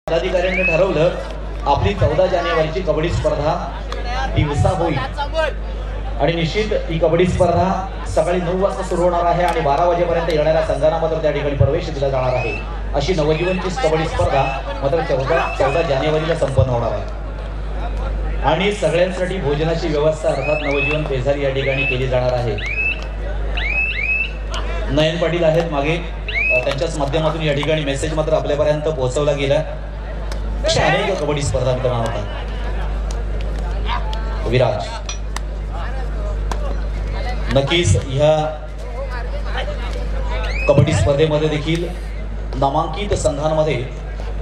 पदाधिकाऱ्यांनी ठरवलं आपली 14 जानेवारीची कबड्डी स्पर्धा दिवसा होईल आणि निश्चित ही कबड्डी स्पर्धा सकाळी 9 वाजता सुरू होणार आहे आणि 12 वाजेपर्यंत येणाऱ्या संघांना मात्र त्या ठिकाणी प्रवेश दिला जाणार आहे। अशी नवजीवनची कबड्डी स्पर्धा मात्र 14 जानेवारीला संपन्न होणार आहे आणि सगळ्यांसाठी भोजनाची व्यवस्था अर्थात नवजीवन पेझारी या ठिकाणी केली जाणार आहे। नयन पाटील आहेत मागे, त्यांच्याच माध्यमातून या ठिकाणी मेसेज मात्र आपल्यापर्यंत पोहोचवला गेला। अशा अनेक कबड्डी स्पर्धा मित्रांनो होतात। विराज नक्कीच ह्या कबड्डी स्पर्धेमध्ये देखील नामांकित संघांमध्ये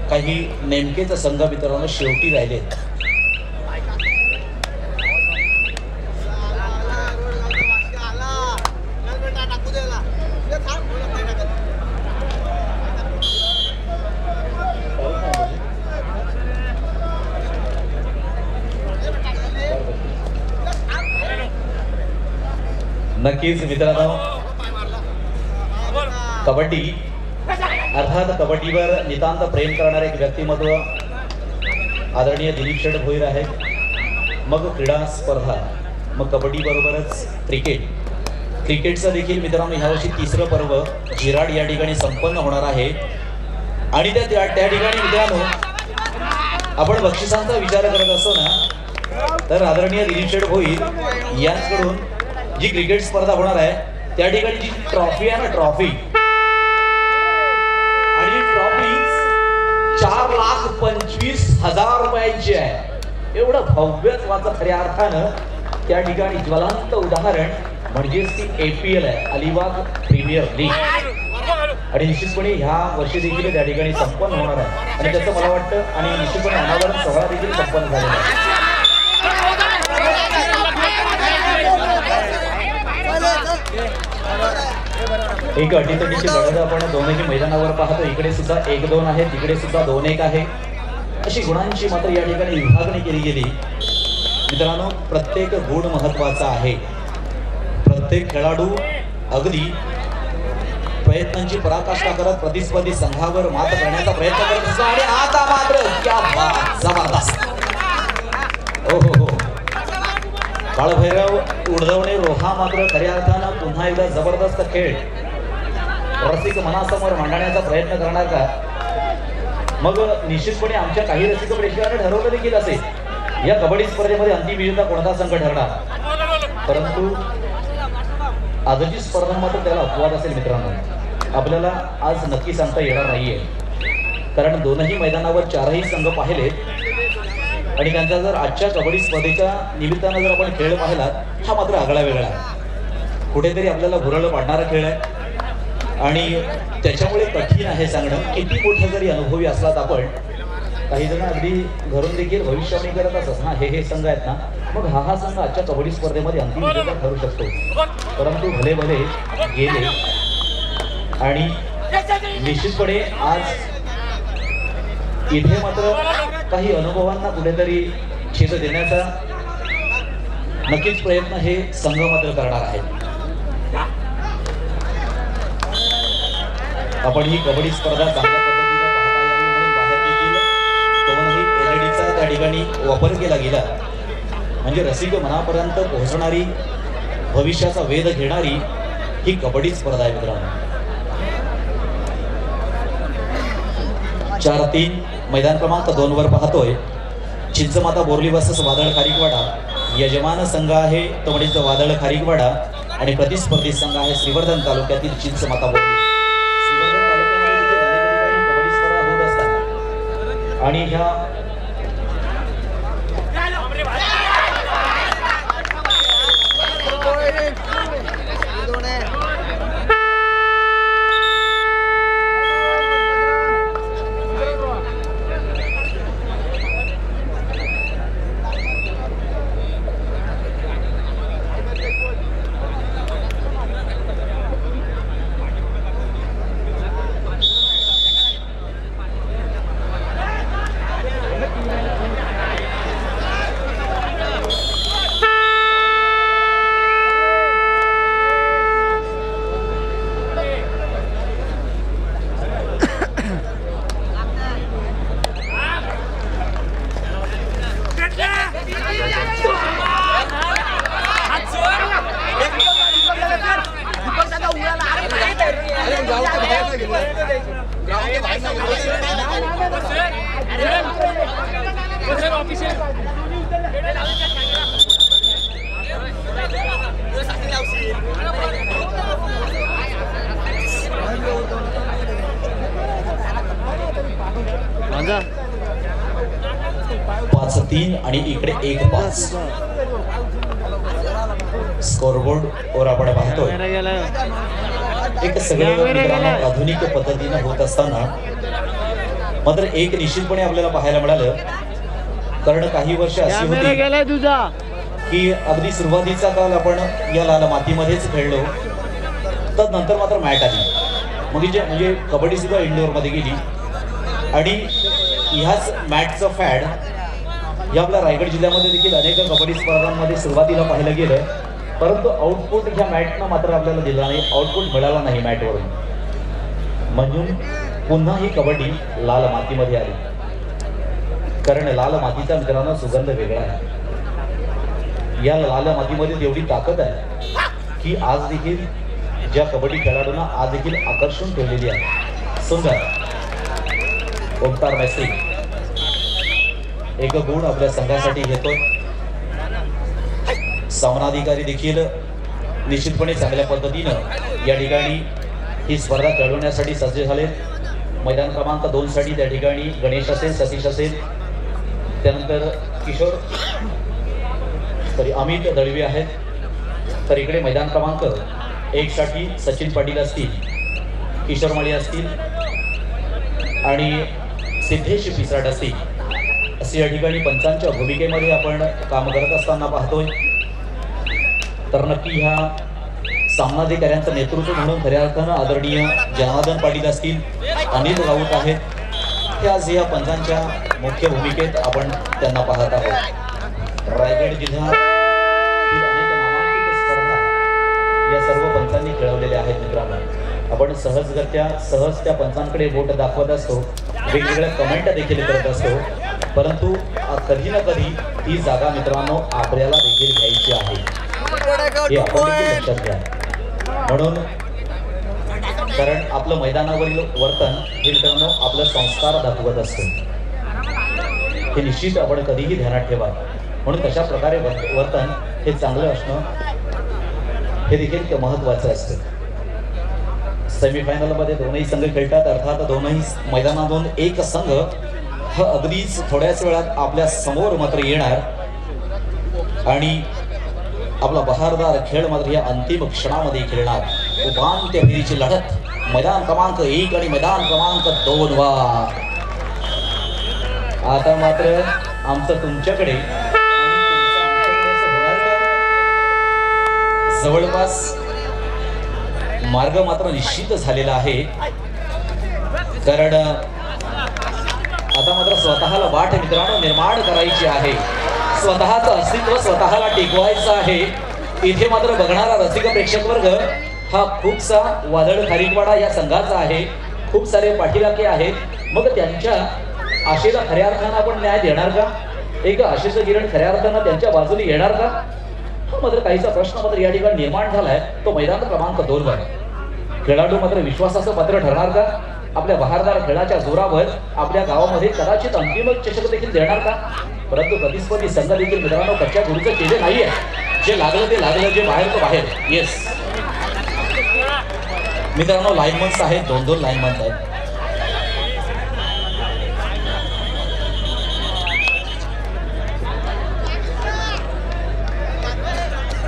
काही नेमकेच संघ मित्रांनो शेवटी राहिले। नक्कीच मित्रांनो कबड्डी अर्थात कबड्डीवर नितांत प्रेम करणारे एक व्यक्तिमत्व आदरणीय दिलीप शेठ भोईर आहेत। मग क्रीडा स्पर्धा, मग कबड्डी बरोबरच क्रिकेटचं देखील मित्रांनो ह्यावर्षी तिसरं पर्व जिराड या ठिकाणी संपन्न होणार आहे आणि त्या ठिकाणी मित्रांनो आपण बक्षिसांचा विचार करत असतो ना, तर आदरणीय दिलीप शेठ भोईर यांच्याकडून जी क्रिकेट स्पर्धा होणार आहे त्या ठिकाणी जी ट्रॉफी आहे ना, ट्रॉफी 4,25,000 रुपयांची आहे। एवढं भव्यत्वाचं खऱ्या अर्थानं त्या ठिकाणी ज्वलंत उदाहरण म्हणजेच ती APL आहे, अलिबाग प्रीमियर लीग आणि निश्चितपणे ह्या वर्षी देखील त्या ठिकाणी संपन्न होणार आहे आणि त्याचं मला वाटतं आणि निश्चितपणे अनावरण सोहळा देखील संपन्न झालेला आहे। एक अटीतटीची लढत आपण दोन्ही मैदानावर पाहतो। इकडे सुद्धा 1-2 आहे, तिकडे सुद्धा 2-1 आहे। अशी गुणांची मात्र या ठिकाणी विभागणी केली गेली। मित्रांनो प्रत्येक गुण महत्वाचा आहे। प्रत्येक खेळाडू अगदी प्रयत्नांची पराकाष्ठा करत प्रतिस्पर्धी संघावर मात करण्याचा प्रयत्न करत असतो आणि आता मात्र क्या बात, जबरदस्त। हो काळभैरव उडवणे रोहा मात्र खऱ्या अर्थानं पुन्हा एकदा जबरदस्त खेळ रसिक मनासमोर मांडण्याचा प्रयत्न करणार का? मग निश्चितपणे आमच्या काही रसिक प्रेक्षकांनी ठरवलं देखील असेल या कबड्डी स्पर्धेमध्ये अंतिम विजेता कोणता संघ ठरणार, परंतु आजची स्पर्धा मात्र त्याला अपवाद असेल मित्रांनो। आपल्याला आज नक्की सांगता येणार नाहीये कारण दोनही मैदानावर 4ही संघ पाहिले आणि त्यांचा जर आजच्या कबड्डी स्पर्धेच्या निमित्तानं जर आपण खेळ पाहिला हा मात्र आगळा वेगळा आहे। कुठेतरी आपल्याला भुरळ पाडणारा खेळ आहे आणि त्याच्यामुळे कठीण आहे सांगणं। किती मोठे जरी अनुभवी असलात आपण, काही जण अगदी घरून देखील भविष्यवाणी करत असत ना, हे संघ आहेत ना, मग हा संघ आजच्या कबड्डी स्पर्धेमध्ये अंतिम विजेता ठरू शकतो, परंतु भले भले गेले आणि निश्चितपणे आज इथे मात्र काही अनुभवांना कुठेतरी छेद देण्याचा नक्कीच प्रयत्न हे संघ मात्र करणार आहेत। आपण ही कबड्डी स्पर्धा चांगल्या पद्धतीने पाहता यावी म्हणून बाहेर देखील दोनही LEDचा त्या ठिकाणी वापर केला गेला म्हणजे रसिक मनापर्यंत पोहोचणारी भविष्याचा वेध घेणारी ही कबड्डी स्पर्धा आहे मित्रांनो। 4-3 मैदान क्रमांक 2 वर पाहतोय चिंचमाता बोर्ली वर्सेस वादळ खारीकवाडा। यजमान संघ आहे तो म्हणजे वादळ खारीकवाडा आणि प्रतिस्पर्धी संघ आहे श्रीवर्धन तालुक्यातील चिंचमाता बोर्ली। श्रीवर्धन तालुक्यामध्ये अनेक कबड्डी स्पर्धा होत असतात आणि ह्या 5-3 आणि इकडे 1-5 स्कोरबोर्ड वर आपण पाहतोय एक सगळं आधुनिक पद्धतीने होत असताना मात्र एक निश्चितपणे आपल्याला पाहायला मिळालं, कारण काही वर्ष अशी होती की अगदी सुरुवातीचा काल आपण या लाल मातीमध्येच खेळलो, तर नंतर मात्र मॅट आली, म्हणजे कबड्डी सुद्धा इंडोर मध्ये गेली आणि ह्याच मॅटचं फॅड या आपल्या रायगड जिल्ह्यामध्ये देखील अनेक कबड्डी स्पर्धांमध्ये सुरुवातीला पाहिलं गेलं, परंतु आउटपुट ह्या मॅटनं मात्र आपल्याला दिला नाही, आउटपुट मिळाला नाही मॅटवरून, म्हणून पुन्हा ही कबड्डी लाल मातीमध्ये आली. कारण लाल मातीचा मित्रांनो सुगंध वेगळा आहे. या लाल मातीमध्ये तेवढी ताकद आहे की आज देखील ज्या कबड्डी खेळाडूंना आज देखील आकर्षून ठेवलेली आहे. सुंदर ओंकार मैत्री एक गुण आपल्या संघासाठी घेतो. सामनाधिकारी देखील निश्चितपणे चांगल्या पद्धतीनं या ठिकाणी ही स्पर्धा खेळवण्यासाठी सज्ज झाले. मैदान क्रमांक 2 साठी त्या ठिकाणी गणेश असेल, सतीश असेल, त्यानंतर किशोर अमित दळवी आहेत. तर इकडे मैदान क्रमांक 1 साठी सचिन पाटील असतील, किशोर माळी असतील आणि सिद्धेश पिसाट असतील, असे या ठिकाणी पंचांच्या भूमिकेमध्ये आपण काम करत असताना पाहतोय. तर नक्की ह्या सामनाधिकाऱ्यांचं नेतृत्व म्हणून खऱ्या अर्थानं आदरणीय जनार्दन पाटील असतील, अनिल राऊत आहेत, हे आज या पंचांच्या मुख्य भूमिकेत आपण त्यांना पाहत आहोत. रायगड जिल्ह्यात अनेक नामांकित स्पर्धा या सर्व पंचांनी खेळवलेल्या आहेत. मित्रांनो, आपण सहज त्या पंचांकडे बोट दाखवत असतो, वेगवेगळ्या कमेंट देखील करत असतो, परंतु कधी ना कधी ही जागा मित्रांनो आपल्याला देखील घ्यायची आहे, हे आपण देखील लक्षात घ्या. म्हणून कारण आपलं मैदानावरील वर्तन हे मित्रांनो आपलं संस्कार दाखवत असतं, हे निश्चित आपण कधीही ध्यानात ठेवा. म्हणून तशा प्रकारे वर्तन हे चांगलं असणं हे देखील महत्त्वाचं असतं. सेमीफायनलमध्ये दोनही संघ खेळतात, अर्थात दोनही मैदानातून एक संघ हा अगदीच थोड्याच वेळात आपल्या समोर मात्र येणार आणि आपला बहारदार खेळ मात्र या अंतिम क्षणामध्ये खेळणार. उपांत्य फेरीची लढत मैदान क्रमांक 1 आणि मैदान क्रमांक 2 वर. आता मात्र आमचं तुमच्याकडे होणार का? जवळपास मार्ग मात्र निश्चित झालेला आहे, कारण आता मात्र स्वतःला वाट मित्रांनो निर्माण करायची आहे, स्वतःचं अस्तित्व स्वतःला टिकवायचं आहे. इथे मात्र बघणारा रसिक प्रेक्षक वर्ग हा खूपसा वादळ खारीकवाडा या संघाचा आहे, खूप सारे पाठीराखे आहेत. मग त्यांच्या आशेला खऱ्या अर्थानं आपण न्याय देणार का? एक आशेचं किरण खऱ्या अर्थानं त्यांच्या बाजूने येणार का? हा मात्र काहीचा प्रश्न मात्र या ठिकाणी निर्माण झालाय, तो मैदान क्रमांक 2 वर. खेळाडू मात्र विश्वासाचं पात्र ठरणार का? आपल्या बहारदार खेळाच्या जोरावर आपल्या गावामध्ये कदाचित अंतिम चषक देखील देणार का? परंतु प्रतिस्पर्धी संघ देखील मित्रांनो कच्च्या गुरुचं केले नाहीये, जे लागलं ते लागलं, जे बाहेर तो बाहेर. येस मित्रांनो, लाईनमन्स आहेत, 2-2 लाईनमन्स आहेत.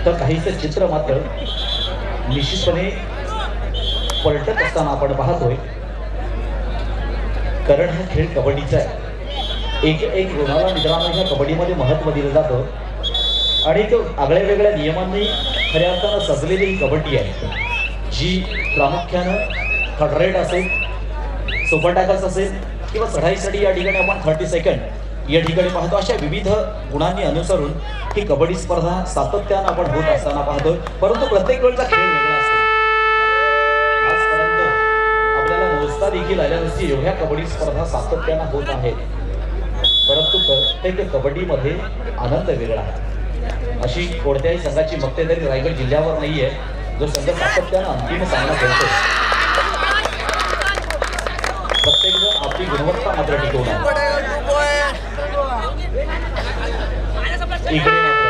तर काहीच चित्र मात्र निश्चितपणे पलटत असताना आपण पाहतोय, कारण हा खेळ कबड्डीचा आहे. एक गुणाला मित्रांनो ह्या कबड्डीमध्ये महत्त्व दिलं जातं आणि आगळ्या वेगळ्या नियमांनी खऱ्या अर्थानं सजलेली ही कबड्डी आहे, जी प्रामुख्यानं थर्ड रेड असेल, सुपर टॅकल्स असेल किंवा चढाईसाठी या ठिकाणी आपण 30 सेकंड या ठिकाणी पाहतो. अशा विविध गुणांनी अनुसरून ही कबड्डी स्पर्धा सातत्यानं आपण होत असताना पाहतोय, परंतु प्रत्येक वेळचा खेळ वेगळा असतो. आजपर्यंत आपल्याला मोजता देखील आल्या नसती एवढ्या कबड्डी स्पर्धा सातत्यानं होत आहेत, परंतु प्रत्येक कबड्डीमध्ये आनंद वेगळा आहे. अशी कोणत्याही संघाची मक्तेदारी रायगड जिल्ह्यावर नाहीये, जो संघ सातत्यानं अंतिम सामना खेळतो. प्रत्येक जण आपली गुणवत्ता मात्र टिकवणार. इकडे मात्र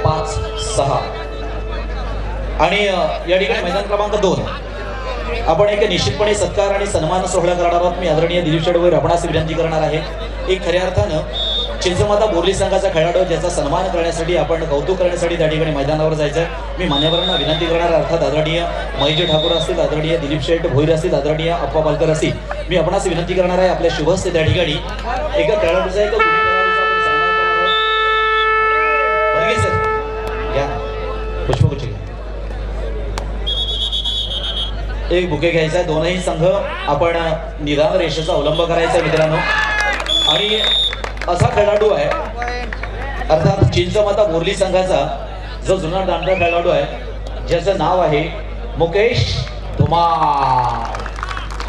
5-6 आणि या ठिकाणी मैदान क्रमांक 2 आपण एक निश्चितपणे सत्कार आणि सन्मान सोहळा करणार आहोत। मी आदरणीय दिलीप शेडवर आपणास विनंती करणार आहे, एक खऱ्या अर्थानं चिंचमाता बोरली संघाचा खेळाडू ज्याचा सन्मान करण्यासाठी आपण कौतुक करण्यासाठी त्या ठिकाणी मैदानावर जायचं। मी मान्यवरांना विनंती करणार, अर्थात आदरणीय महेश ठाकूर असतील, आदरणीय दिलीप शेठ भोईर असतील, आदरणीय अप्पा पालकर असतील, मी आपणास विनंती करणार आहे आपल्या शुभ हस्ते त्या ठिकाणी एका खेळाडूचा एक पुष्पगुच्छ एक बुके घ्यायचा। दोनही संघ आपण निदान रेषेचा अवलंब करायचा मित्रांनो। आणि असा खेळाडू आहे अर्थात चिंचमाता बोरली संघाचा जो जुना दांडगा खेळाडू आहे ज्याचं नाव आहे मुकेश धुमाळ।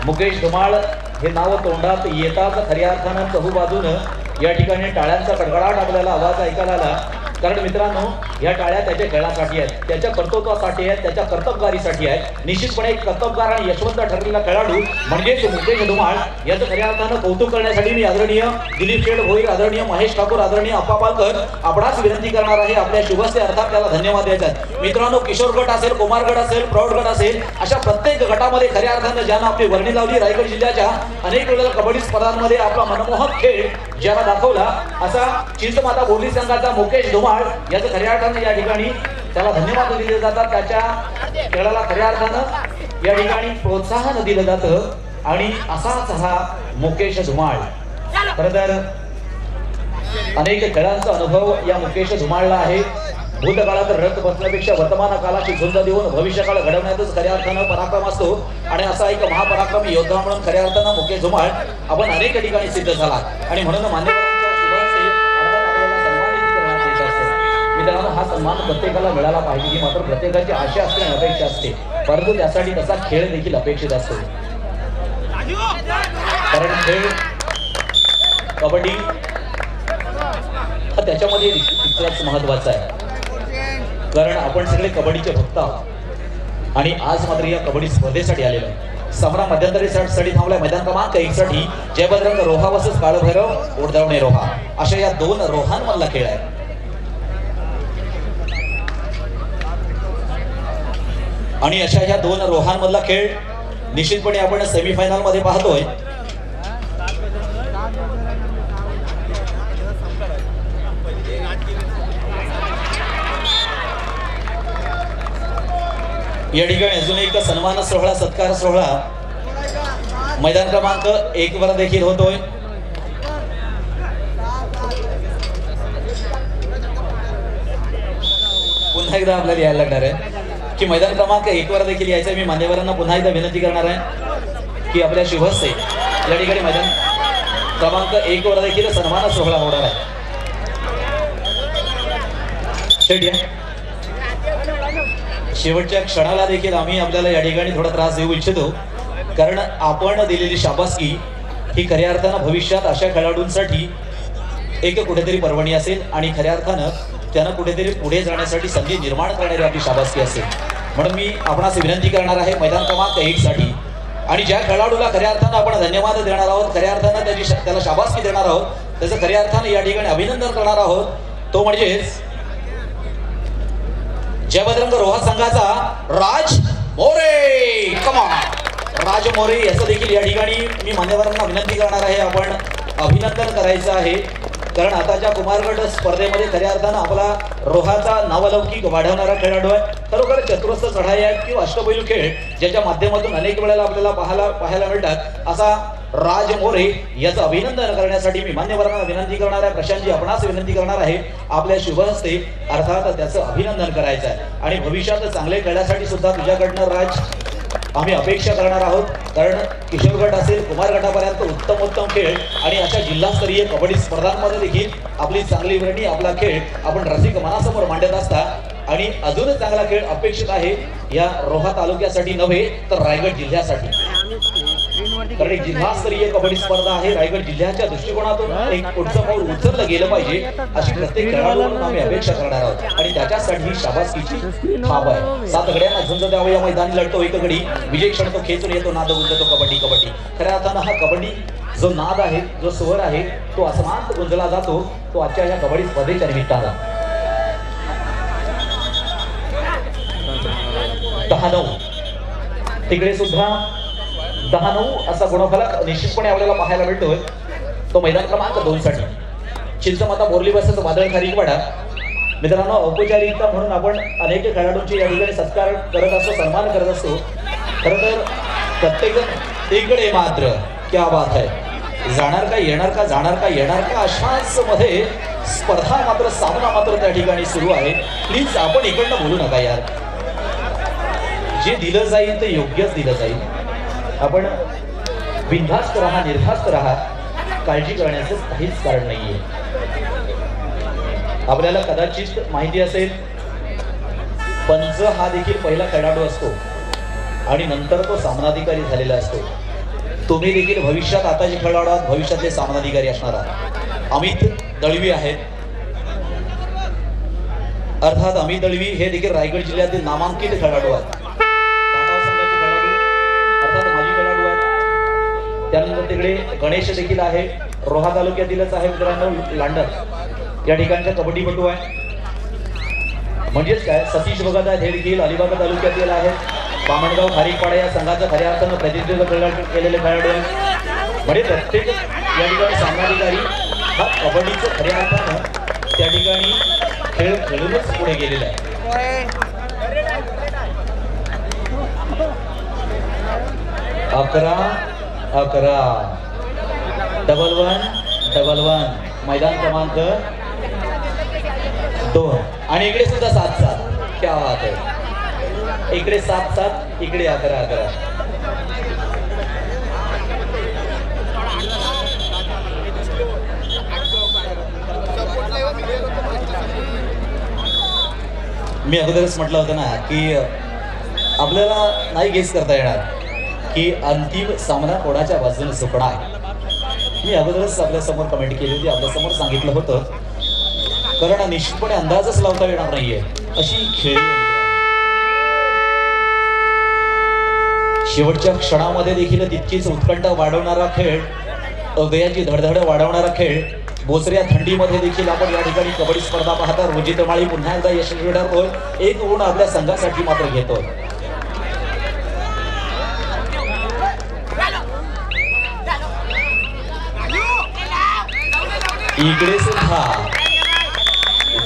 मुकेश धुमाळ हे नाव तोंडात येताच खऱ्या अर्थानं चहूबाजूनं या ठिकाणी टाळ्यांचा कडकडाट आपल्याला आवाज ऐकायला आला। कारण मित्रांनो या टाळ्या त्याच्या खेळासाठी आहेत, त्याच्या कर्तृत्वासाठी आहेत, त्याच्या कर्तबगारीसाठी आहेत। निश्चितपणे एक कर्तबगार आणि यशवंत ठरलेला खेळाडू म्हणजेच मुकेश धुमाळ याचं खऱ्या अर्थानं कौतुक करण्यासाठी मी आदरणीय दिलीप शेठ भोईर, आदरणीय महेश ठाकूर, आदरणीय अप्पा पालकर आपणास विनंती करणार आहे आपल्या शुभस्ते अर्थात त्याला धन्यवाद द्यायचा। मित्रांनो किशोर गट असेल, कुमार गट असेल, प्रौढ गट असेल, अशा प्रत्येक गटामध्ये खऱ्या अर्थानं ज्यानं आपली वर्णी लावली, रायगड जिल्ह्याच्या अनेक वेळेला कबड्डी स्पर्धांमध्ये आपला मनमोहक खेळ ज्याला दाखवला असा चिंचमाता बोरली संघाचा मुकेश धुमाळ याचं खऱ्या अर्थानं या ठिकाणी त्याला धन्यवाद दिले जातात। त्याच्या खेळाला खऱ्या अर्थानं या ठिकाणी प्रोत्साहन दिलं जातं आणि असाच हा मुकेश धुमाळ। खरं तर अनेक खेळांचा अनुभव या मुकेश धुमाळला आहे। भूतकाळात रक्त बसण्यापेक्षा वर्तमान काळाची झुंज देऊन भविष्यकाळ घडवण्यातच खऱ्या अर्थानं पराक्रम असतो आणि असा एक महापराक्रमी योद्धा म्हणून खऱ्या अर्थानं मुकेश धुमाळ आपण अनेक ठिकाणी सिद्ध झाला आणि म्हणून मान्यवरांच्या शुभांचे अर्थात आपल्याला सन्मानित करण्यात येत असते। मित्रांनो हा सन्मान प्रत्येकाला मिळाला पाहिजे ही मात्र प्रत्येकाची आशा असते आणि अपेक्षा असते, परंतु त्यासाठी तसा खेळ देखील अपेक्षित असतो। कारण खेळ कबड्डी हा त्याच्यामध्ये तितकाच महत्वाचा आहे, कारण आपण सगळे कबड्डीचे भक्त आहोत आणि आज मात्र या कबड्डी स्पर्धेसाठी आलेलो आहे। सामना मध्यंतरीसाठी थांबलाय। मैदान क्रमांक 1 साठी जयबजरंग रोहा वर्सेस काळभैरव ओढदावणे रोहा अशा या दोन रोहांमधला खेळ आहे। आणि अशा ह्या दोन रोहांमधला खेळ निश्चितपणे आपण सेमीफायनल मध्ये पाहतोय। या ठिकाणी अजून एक सन्मान सोहळा सत्कार सोहळा मैदान क्रमांक 1 वर देखील होतोय। पुन्हा एकदा आपल्याला यायला लागणार आहे की मैदान क्रमांक 1 वर देखील यायचं। मी मान्यवरांना पुन्हा एकदा विनंती करणार आहे की आपल्या शुभहस्ते या ठिकाणी मैदान क्रमांक 1 वर देखील सन्मान सोहळा होणार आहे। शेवटच्या क्षणाला देखील आम्ही आपल्याला या ठिकाणी थोडा त्रास देऊ इच्छितो, कारण आपण दिलेली शाबासकी ही खऱ्या अर्थानं भविष्यात अशा खेळाडूंसाठी एक कुठेतरी पर्वणी असेल आणि खऱ्या अर्थानं त्यांना कुठेतरी पुढे जाण्यासाठी संधी निर्माण करणारी आपली शाबासकी असेल। म्हणून मी आपणास विनंती करणार आहे मैदान क्रमांक 1 साठी आणि ज्या खेळाडूला खऱ्या अर्थानं आपण धन्यवाद देणार आहोत, खऱ्या अर्थानं त्याला शाबासकी देणार आहोत, त्याचं खऱ्या अर्थानं या ठिकाणी अभिनंदन करणार आहोत, तो म्हणजेच जयबजरंग रोहा संघाचा राज मोरे। कमान राज मोरे याचं देखील या ठिकाणी मी मान्यवरांना विनंती करणार आहे आपण अभिनंदन करायचं आहे, कारण आताच्या कुमारगट स्पर्धेमध्ये खऱ्या अर्थानं आपला रोहाचा नावलौकिक वाढवणारा खेळाडू आहे। खरोखर चतुरस्र चढाई आहेत किंवा अष्टपैलू खेळ ज्याच्या माध्यमातून अनेक वेळेला आपल्याला पाहायला मिळतात, असा राज मोरे याचं अभिनंदन करण्यासाठी मी मान्यवरांना विनंती करणार आहे। प्रशांतजी आपणास विनंती करणार आहे आपल्या शुभ हस्ते अर्थात त्याचं अभिनंदन करायचं आहे आणि भविष्यात चांगले खेळण्यासाठी सुद्धा तुझ्याकडनं राज आम्ही अपेक्षा करणार आहोत, कारण किशोर गट असेल, कुमार गटापर्यंत उत्तम खेळ आणि अशा जिल्हास्तरीय कबड्डी स्पर्धांमध्ये देखील आपली चांगली वर्णी आपला खेळ आपण रसिक मनासमोर मांडत असता आणि अजूनच चांगला खेळ अपेक्षित आहे या रोहा तालुक्यासाठी नव्हे तर रायगड जिल्ह्यासाठी, कारण एक जिल्हास्तरीय कबड्डी स्पर्धा आहे। रायगड जिल्ह्याच्या दृष्टिकोनातून एक पुढचं पाऊल उचललं गेलं पाहिजे अशी प्रत्येक खेळाडूंना आम्ही अपेक्षा करणार आहोत आणि त्याच्यासाठी ही शाबासकीची थाप आहे। 7 गड्यांना झुंज द्यावं या मैदानी लढतो एक गडी, विजय क्षण तो खेचून येतो, नाद गुंजतो कबड्डी कबड्डी। खऱ्या अर्थानं हा कबड्डी जो नाद आहे, जो स्वर आहे, तो असमांत गुंजला जातो तो आजच्या या कबड्डी स्पर्धेच्या निमित्तानं। 10-9 तिकडे सुद्धा 10-9 असा गुणफलक निश्चितपणे आपल्याला पाहायला मिळतोय. तो मैदान क्रमांक 2 साठी चिंचमाता बोरली बसचं वादळ खारीकवाडा. मित्रांनो, औपचारिकता म्हणून आपण अनेक खेळाडूंची या ठिकाणी सत्कार करत असतो, सन्मान करत असतो. खरं तर प्रत्येकजण इकडे मात्र क्या बात आहे, जाणार का येणार का, जाणार का येणार का, अशाच मध्ये स्पर्धा मात्र, सामना मात्र त्या ठिकाणी सुरू आहे. प्लीज आपण इकडनं बोलू नका यार. जे दिलं जाईल ते योग्यच दिलं जाईल. आपण बिनधास्त राहा, निर्धास्त राहा, काळजी करण्याचं काहीच कारण नाहीये. आपल्याला कदाचित माहिती असेल, पंच हा देखील पहिला खेळाडू असतो आणि नंतर तो सामनाधिकारी झालेला असतो. तुम्ही देखील भविष्यात आता जे खेळाडू आहात, भविष्यातले सामनाधिकारी असणार आहात. अमित दळवी आहेत. अर्थात अमित दळवी हे देखील रायगड जिल्ह्यातील नामांकित खेळाडू आहेत. टाटा संघाचे खेळाडू, अर्थात माजी खेळाडू आहेत. त्यानंतर तिकडे गणेश देखील आहे, रोहा तालुक्यातीलच आहे मित्रांनो, लांडर या ठिकाणचा कबड्डीपटू आहे. म्हणजेच काय, सतीश भगत आहेत, हे देखील अलिबाग तालुक्यातील आहेत. बामणगाव खारीकवाडा या संघाचा खऱ्या अर्थानं प्रतिनिधित्व केलेले खेळाडू आहेत. म्हणजे प्रत्येक या ठिकाणी सामनाधिकारी हा कबड्डीचं खऱ्या अर्थानं त्या ठिकाणी खेळ खेळूनच पुढे गेलेला आहे. 11-11 डबल-1 मैदान क्रमांक 2 आणि इकडे सुद्धा 7-7. क्या बात आहे. इकडे 7-7, इकडे 11-11. मी अगोदरच म्हटलं होतं ना की आपल्याला नाही गेस करता येणार की अंतिम सामना कोणाच्या बाजूने सुटणार. मी अगोदरच आपल्या समोर कमेंट केली होती, आपल्या समोर सांगितलं होतं, कारण निश्चितपणे अंदाजच लावता येणार नाहीये अशी खेळी. शेवटच्या क्षणामध्ये देखील तितकीच उत्कंठा वाढवणारा खेळ, हृदयाची धडधड वाढवणारा खेळ. बोचऱ्या थंडीमध्ये देखील आपण या ठिकाणी कबड्डी स्पर्धा पाहता. रुजित माळी पुन्हा एकदा यशस्वी ठरतोय. एक गुण आपल्या संघासाठी मात्र घेतोय. इकडे सुद्धा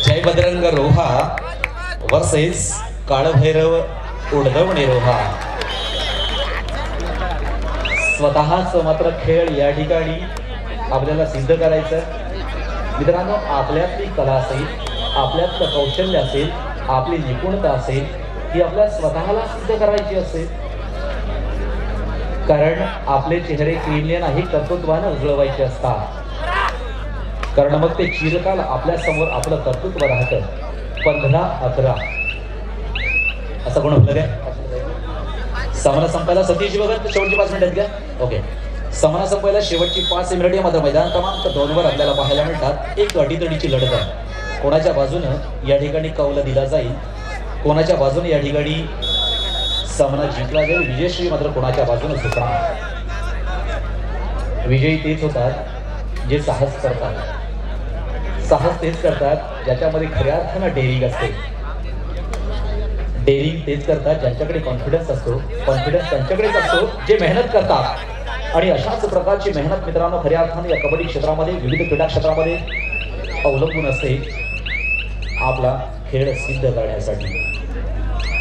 जय बजरंग रोहा वर्सेस काळभैरव उडगवणे रोहा. स्वतःच मात्र खेळ या ठिकाणी आपल्याला सिद्ध करायचं. मित्रांनो, आपल्यातली कला असेल, आपल्यातलं कौशल्य असेल, आपली निपुणता असेल, ती आपल्या स्वतःला सिद्ध करायची असेल. कारण आपले चेहरे क्रीमने नाही, कर्तृत्वानं उजळवायचे असतात. कारण मग ते चिरकाल आपल्या समोर आपलं कर्तृत्व राहतं. 15-11 असं कोण आपलं काय सामना संपायला सतीश भगत शेवटची 5 मिनिटात घ्या. ओके, सामना संपायला शेवटची 5 मिनिटे मात्र मैदान क्रमांक 2 वर आपल्याला पाहायला मिळतात. एक अटीतडीची लढत आहे. कोणाच्या बाजूनं या ठिकाणी कौल दिला जाईल, कोणाच्या बाजूने या ठिकाणी सामना जिंकला जाईल, विजयश्री मात्र कोणाच्या बाजूने सुटणार. विजयी तेच होतात जे साहस करतात. साहस तेच करतात ज्याच्यामध्ये खऱ्या अर्थानं डेअरिंग असते. डेअरिंग तेच करतात ज्यांच्याकडे कॉन्फिडन्स असतो. कॉन्फिडन्स त्यांच्याकडेच असतो जे मेहनत करतात. आणि अशाच प्रकारची मेहनत मित्रांनो खऱ्या अर्थाने या कबड्डी क्षेत्रामध्ये, विविध क्रीडा क्षेत्रामध्ये अवलंबून असते आपला खेळ सिद्ध करण्यासाठी.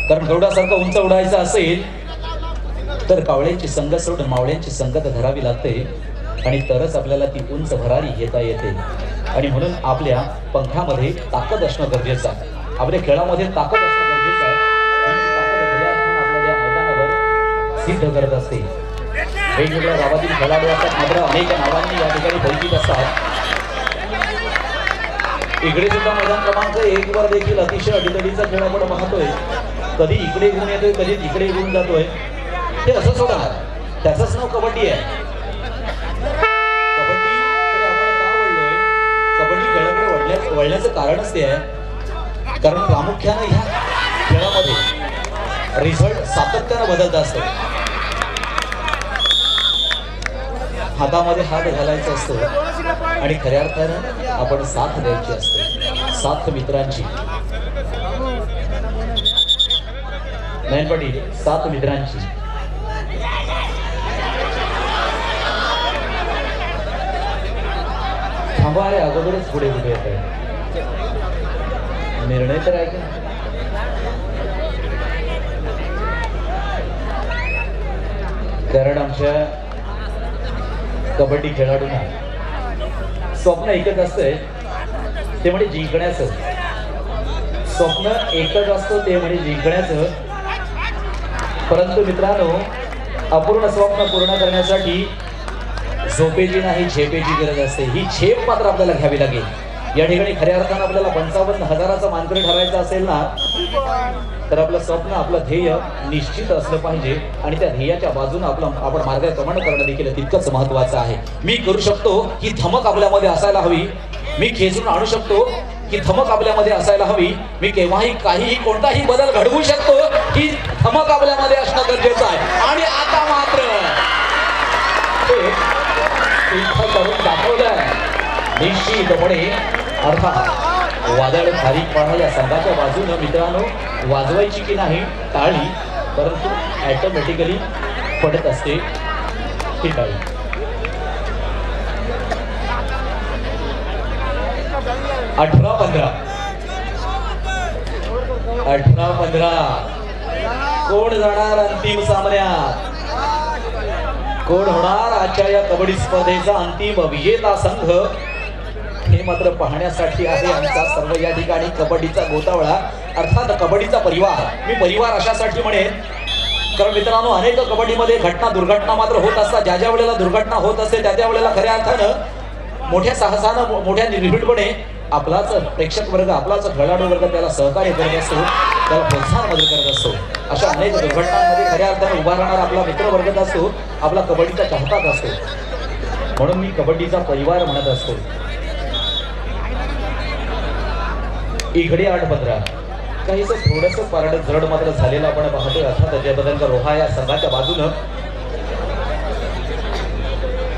कारण गरुडासारखं उंच उडायचं असेल तर कावळ्यांची संगत सोडून मावळ्यांची संगत धरावी लागते आणि तरच आपल्याला ती उंच भरारी घेता येते. आणि म्हणून आपल्या पंखामध्ये ताकद असणं गरजेचं आहे. आपल्या खेळामध्ये ताकद असणं गरजेचं आहे. ही ताकद खऱ्या अर्थानं आपल्या या मैदानावर सिद्ध करत असते. वेगवेगळ्या गावातील खेळाडू असतात, मात्र अनेक नावांनी या ठिकाणी परिचित असतात. इकडे सुद्धा मैदान क्रमांक 1 वर देखील अतिशय अडीतडीचा खेळ आपण पाहतोय. कधी इकडे गुण येतोय, कधी तिकडे गुण जातोय. ते असंच होणार. त्याचंच नाव कबड्डी आहे. कबड्डीकडे आपण का वळलोय? कबड्डी खेळाकडे वळण्याचं कारणच ते आहे, कारण प्रामुख्यानं ह्या खेळामध्ये रिझल्ट सातत्यानं बदलत असतो. हातामध्ये हात घालायचा असतो आणि खऱ्या अर्थानं आपण साथ द्यायची असते. साथ मित्रांची. नयन पाटील, साथ मित्रांची. थांबा आहे अगोदरच पुढे पुढे येत आहे. निर्णय तर आहे का? कारण आमच्या कबड्डी खेळाडूंना स्वप्न एकच असतंय, ते म्हणजे जिंकण्याचं. स्वप्न एकच असतं, ते म्हणजे जिंकण्याचं. परंतु मित्रांनो, अपूर्ण स्वप्न पूर्ण करण्यासाठी झोपेची नाही झेपेची गरज असते. ही झेप मात्र आपल्याला घ्यावी लागेल. या ठिकाणी खऱ्या अर्थानं आपल्याला 55,000चा मानकरी ठरायचा असेल ना, तर आपलं स्वप्न, आपलं ध्येय निश्चित असलं पाहिजे आणि त्या ध्येयाच्या बाजूने आपण मार्गक्रमण करणं देखील तितकंच महत्वाचं आहे. मी करू शकतो ही धमक आपल्यामध्ये असायला हवी. मी खेचून आणू शकतो ही धमक आपल्यामध्ये असायला हवी. मी केव्हाही काहीही कोणताही बदल घडवू शकतो ही धमक आपल्यामध्ये असणं गरजेचं आहे. आणि आता मात्र करून दाखवलं निश्चितपणे. अर्थात वादळ खारीकपणा या संघाच्या बाजूनं मित्रांनो वाजवायची की नाही टाळी, परंतु ऑटोमॅटिकली पडत असते ही टाळी. अठरा 15 कोण जाणार अंतिम सामन्यात? कोण होणार आजच्या या कबड्डी स्पर्धेचा अंतिम विजेता संघ? हे मात्र पाहण्यासाठी आहे आमचा सर्व या ठिकाणी कबड्डीचा गोतावळा, अर्थात कबड्डीचा परिवार. मी परिवार अशासाठी म्हणेन कारण मित्रांनो अनेक कबड्डीमध्ये घटना दुर्घटना मात्र होत असतात. ज्या ज्या वेळेला दुर्घटना होत असते त्या त्या वेळेला खऱ्या अर्थानं मोठ्या साहसानं, मोठ्या निर्भीडपणे आपलाच प्रेक्षक वर्ग, आपलाच खेळाडू वर्ग त्याला सहकार्य करत असतो, त्याला प्रोत्साहन मदत करत असतो. अशा अनेक दुर्घटनांमध्ये खऱ्या अर्थानं उभा राहणारा आपला मित्र वर्गच असतो, आपला कबड्डीचा चाहताच असतो. म्हणून मी कबड्डीचा परिवार म्हणत असतो. इकडे 8-15 काहीसं थोडंसं पारड जड मात्र झालेलं आपण पाहतोय. अर्थात जयबदनकर रोहा या संघाच्या बाजूनं,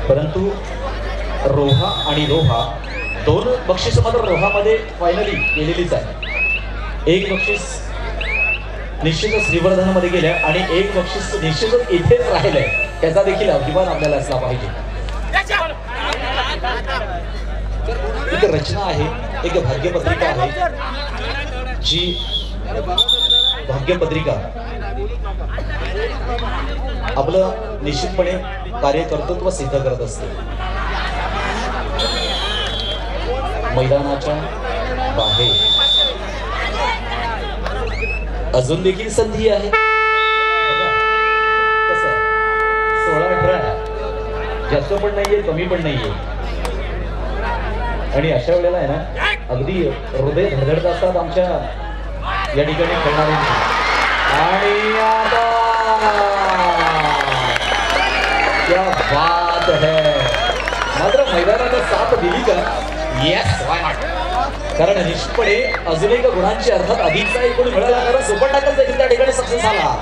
परंतु रोहा आणि रोहा दोन बक्षीस मात्र रोहामध्ये फायनली गेलेलीच आहे. एक बक्षीस निश्चितच श्रीवर्धन मध्ये गेलं आणि एक बक्षीस निश्चितच इथेच राहिलंय. त्याचा देखील अभिमान आपल्याला असला पाहिजे. एक रचना आहे, एक भाग्यपत्रिका आहे, जी भाग्यपत्रिका आपलं निश्चितपणे कार्यकर्तृत्व सिद्ध करत असते. मैदानाच्या बाहेर अजून देखील संधी आहे. 16-18 जास्त पण नाहीये, कमी पण नाहीये. आणि अशा वेळेला आहे ना अगदी हृदय धडधडत असतात आमच्या या ठिकाणी खेळणाऱ्यांची. आणि आता क्या बात है, मात्र मैदानाला साथ दिली का? Yes, why not. कारण निश्चितपणे अजून एक गुणांची अर्थात अधिकचा एक गुण मिळाला, कारण सुपर टाकल देखील त्या ठिकाणी सक्सेस झाला.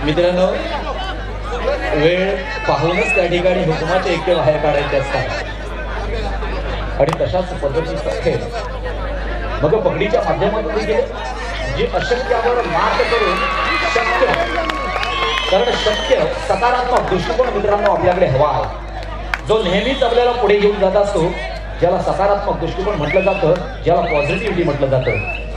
मित्रांनो वेळ पाहूनच त्या ठिकाणी हुकुमाचे ऐक्य बाहेर काढायचे असतात आणि तशाच पद्धतीचा खेळ मग पगडीच्या माध्यमातून देखील जे अशक्यावर मात करून शक्य, कारण शक्य सकारात्मक दृष्टिकोन मित्रांनो आपल्याकडे हवा आहे, जो नेहमीच आपल्याला पुढे घेऊन जात असतो, ज्याला सकारात्मक दृष्टिकोन म्हटलं जातं, ज्याला पॉझिटिव्हिटी म्हटलं जातं.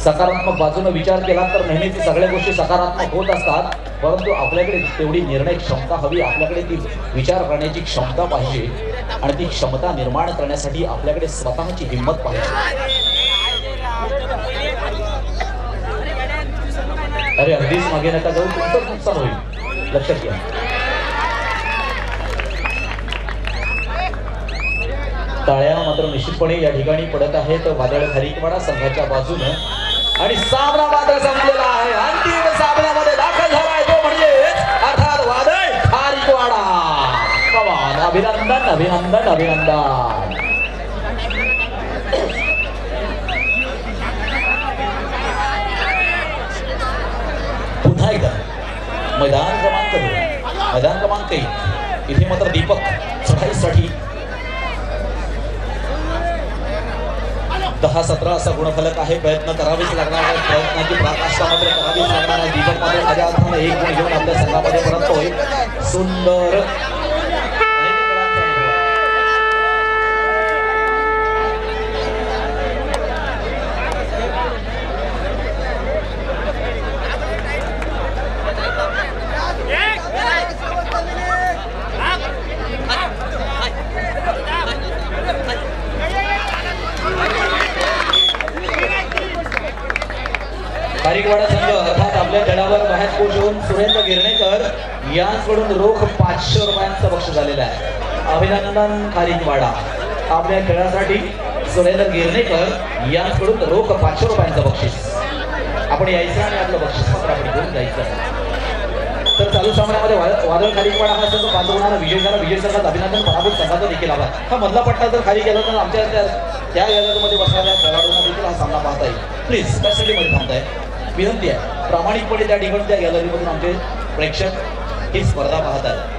सकारात्मक बाजूने विचार केला तर नेहमीच सगळ्या गोष्टी सकारात्मक होत असतात, परंतु आपल्याकडे तेवढी निर्णय क्षमता हवी, आपल्याकडे ती विचार करण्याची क्षमता पाहिजे आणि ती क्षमता निर्माण करण्यासाठी आपल्याकडे स्वतःची हिंमत पाहिजे. अरे अगदीच मागे नका जाऊ, तुमचं नुकसान होईल, लक्षात घ्या. टाळ्या मात्र निश्चितपणे या ठिकाणी पडत आहेत वादळ खारीकवाडा संघाच्या बाजूनं आणि सामना मात्र संपलेला आहे. अंतिम सामन्यामध्ये दाखल झालाय तो म्हणजे अर्थात वादळ खारीकवाडा. अभिनंदन अभिनंदन अभिनंदन. पुन्हा एकदा मैदान क्रमांक 2, मैदान क्रमांक 1 इथे मात्र दीपक चढाईसाठी 10-17 असा गुणफलक आहे. प्रयत्न करावेच लागणार आहे, प्रयत्नाची पराकाष्ठा मात्र करावीच लागणार आहे. दीपक मात्र खऱ्या अर्थानं एक गुण घेऊन आपल्या संघामध्ये परततोय. सुंदर खारीकवाडा संघ अर्थात आपल्या गडावर बाहेर कोच होऊन सुरेंद्र गिरणेकर यांकडून रोख 500 रुपयांचं बक्षीस झालेलं आहे. अभिनंदन खारीकवाडा. आपल्या खेळासाठी सुरेंद्र गिरणेकर यांकडून रोख 500 रुपयांचं बक्षीस. आपण यायचं आणि आपलं बक्षीस पत्र आपण घेऊन जायचं. तर चालू सामन्यामध्ये वादळ खारीकवाडा हा संघ 5 गुणांना विजय झाला. विजय संघात अभिनंदन. पराभूत संघाचा देखील आभार. हा मधला पट्टा जर खाली गेला तर आमच्या त्या गॅलरीमध्ये बसणाऱ्या खेळाडूंना देखील हा सामना पाहता येईल. प्लीज फॅसिलिटीमध्ये थांबताय विनंती आहे. प्रामाणिकपणे त्या ठिकाणी त्या गॅलरीमधून आमचे प्रेक्षक ही स्पर्धा पाहतात.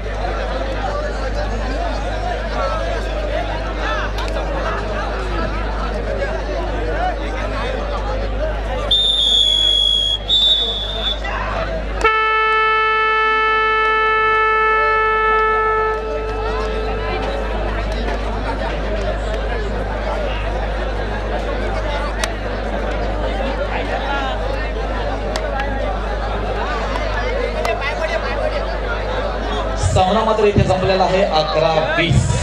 सामना मात्र इथे संपलेला आहे 11-20.